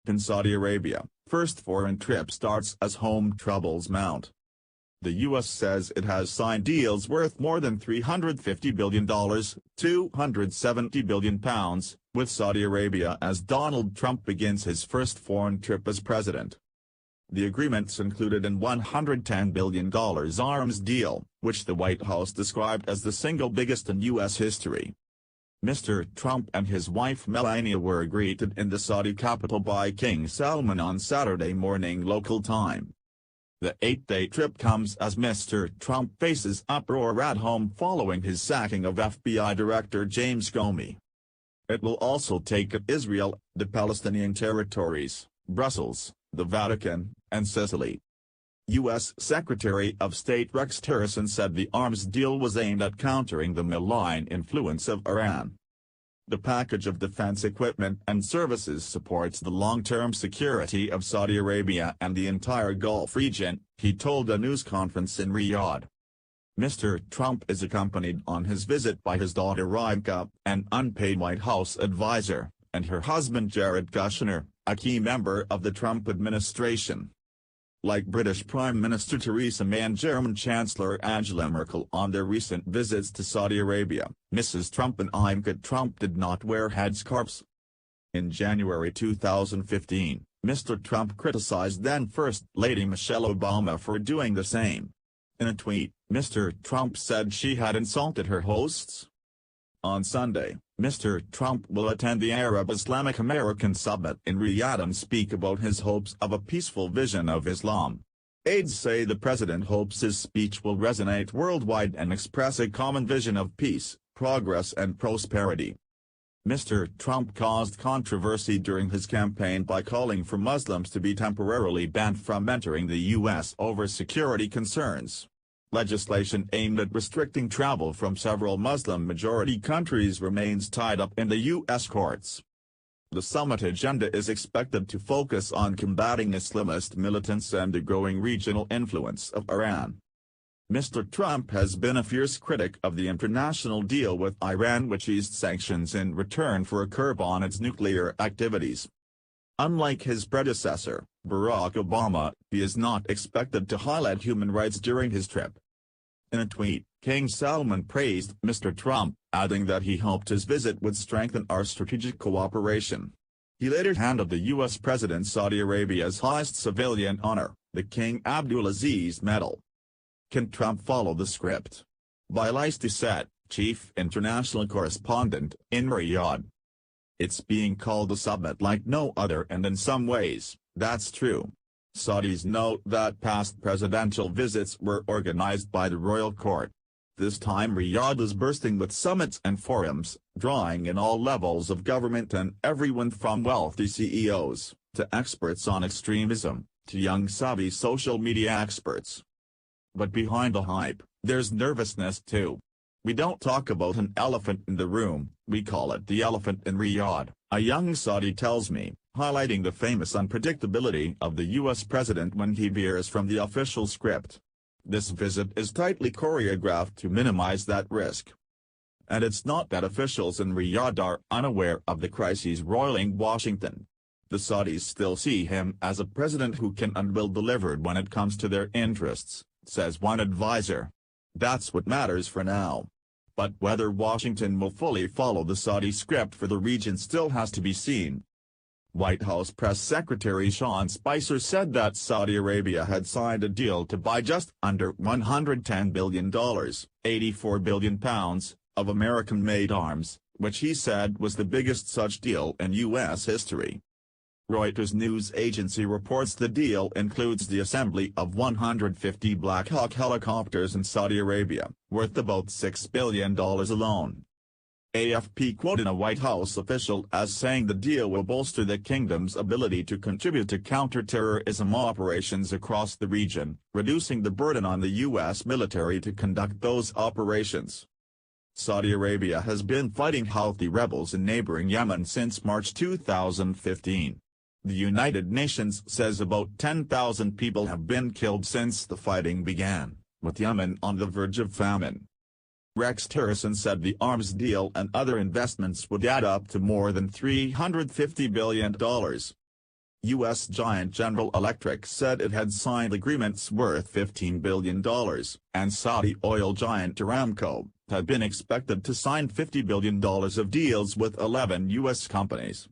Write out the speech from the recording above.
in Saudi Arabia, first foreign trip starts as home troubles mount. The U.S. says it has signed deals worth more than $350 billion, £270 billion, with Saudi Arabia as Donald Trump begins his first foreign trip as president. The agreements included a $110 billion arms deal, which the White House described as the single biggest in U.S. history. Mr. Trump and his wife Melania were greeted in the Saudi capital by King Salman on Saturday morning local time. The 8-day trip comes as Mr. Trump faces uproar at home following his sacking of FBI Director James Comey. It will also take Israel, the Palestinian territories, Brussels, the Vatican, and Sicily. U.S. Secretary of State Rex Tillerson said the arms deal was aimed at countering the malign influence of Iran. The package of defense equipment and services supports the long-term security of Saudi Arabia and the entire Gulf region, he told a news conference in Riyadh. Mr. Trump is accompanied on his visit by his daughter Rivka, an unpaid White House advisor, and her husband Jared Kushner, a key member of the Trump administration. Like British Prime Minister Theresa May and German Chancellor Angela Merkel on their recent visits to Saudi Arabia, Mrs. Trump and Ivanka Trump did not wear headscarves. In January 2015, Mr. Trump criticized then First Lady Michelle Obama for doing the same. In a tweet, Mr. Trump said she had insulted her hosts. On Sunday, Mr. Trump will attend the Arab Islamic American Summit in Riyadh and speak about his hopes of a peaceful vision of Islam. Aides say the president hopes his speech will resonate worldwide and express a common vision of peace, progress and prosperity. Mr. Trump caused controversy during his campaign by calling for Muslims to be temporarily banned from entering the U.S. over security concerns. Legislation aimed at restricting travel from several Muslim-majority countries remains tied up in the U.S. courts. The summit agenda is expected to focus on combating Islamist militants and the growing regional influence of Iran. Mr. Trump has been a fierce critic of the international deal with Iran, which eased sanctions in return for a curb on its nuclear activities. Unlike his predecessor, Barack Obama, he is not expected to highlight human rights during his trip. In a tweet, King Salman praised Mr. Trump, adding that he hoped his visit would strengthen our strategic cooperation. He later handed the U.S. president Saudi Arabia's highest civilian honor, the King Abdulaziz Medal. Can Trump follow the script? By Lise Doucette, chief international correspondent in Riyadh. It's being called a summit like no other, and in some ways, that's true. Saudis note that past presidential visits were organized by the royal court. This time Riyadh is bursting with summits and forums, drawing in all levels of government and everyone from wealthy CEOs, to experts on extremism, to young savvy social media experts. But behind the hype, there's nervousness too. We don't talk about an elephant in the room, we call it the elephant in Riyadh, a young Saudi tells me, highlighting the famous unpredictability of the U.S. president when he veers from the official script. This visit is tightly choreographed to minimize that risk. And it's not that officials in Riyadh are unaware of the crises roiling Washington. The Saudis still see him as a president who can and will deliver when it comes to their interests, says one advisor. That's what matters for now. But whether Washington will fully follow the Saudi script for the region still has to be seen. White House Press Secretary Sean Spicer said that Saudi Arabia had signed a deal to buy just under $110 billion, £84 billion, of American-made arms, which he said was the biggest such deal in U.S. history. Reuters news agency reports the deal includes the assembly of 150 Black Hawk helicopters in Saudi Arabia, worth about $6 billion alone. AFP quoted a White House official as saying the deal will bolster the kingdom's ability to contribute to counter-terrorism operations across the region, reducing the burden on the U.S. military to conduct those operations. Saudi Arabia has been fighting Houthi rebels in neighboring Yemen since March 2015. The United Nations says about 10,000 people have been killed since the fighting began, with Yemen on the verge of famine. Rex Tillerson said the arms deal and other investments would add up to more than $350 billion. U.S. giant General Electric said it had signed agreements worth $15 billion, and Saudi oil giant Aramco had been expected to sign $50 billion of deals with 11 U.S. companies.